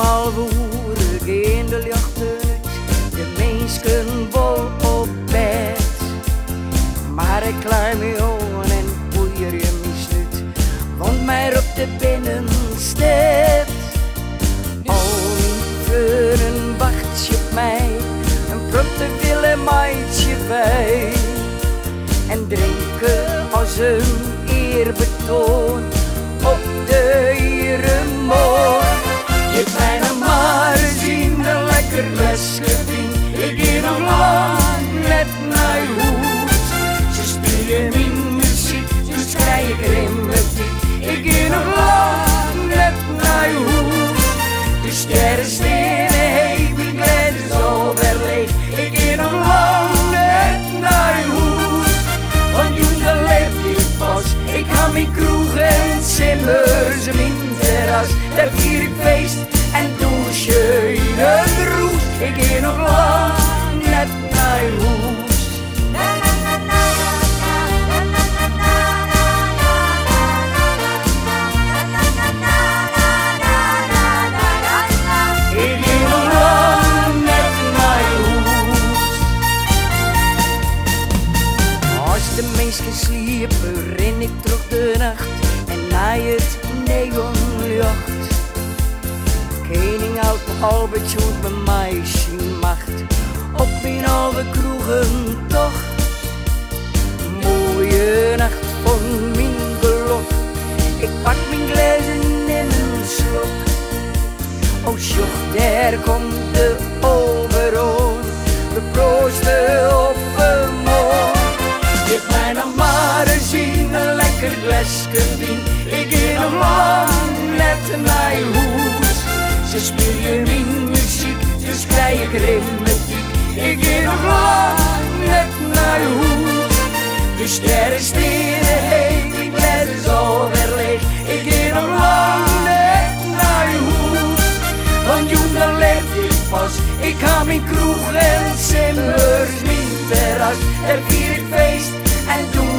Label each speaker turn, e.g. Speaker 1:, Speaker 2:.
Speaker 1: Al voeren in de lucht uit, de mensen vol op bed. Maar ik klaar me aan en boeier je me snuit, want mij op de binnenstad. Al mijn vrienden wacht je op mij, een protte wille meidje bij. En drinken als een eerbetoon op de Ieremorgen. Je mij nog maar zien, een lekker lesje ding. Ik ga nog lang net naar huis. Ze spelen mijn muziek, dus krijg ik rimmeltiek. Ik ga nog lang net naar huis. De sterren stenen heet, mijn glas is alweer leeg. Ik ga nog lang net naar huis. Want toen leef ik pas, ik ga mijn kroeg en zimmers in mijn terras. Daar vier ik feest en doe schöne roes. Ik ga nog lang net naar huis. Ik ga nog lang net naar huis. Als de mensen sliepen, ren ik terug de nacht en naar het neonlicht. Koning Albert zoekt mijn meisje macht op mijn oude kroegen toch. Mooie nacht van mijn geluk, ik pak mijn glazen in een slok. Oh sjoch, daar komt de overhoon, we proosten op een morgen. Geef mij nog maar een zien, een lekker glasje wien. Ik ga nog lang net naar huis. Ze spelen mijn muziek, dus krijg ik rimmeltiek. Ik ga nog lang net naar huis. De sterren stenen heet, mijn glas is alweer leeg. Ik ga nog lang net naar huis. Want jongen leef ik pas, ik ga mijn kroeg en zimmers, mijn terras. Daar vier ik feest en doe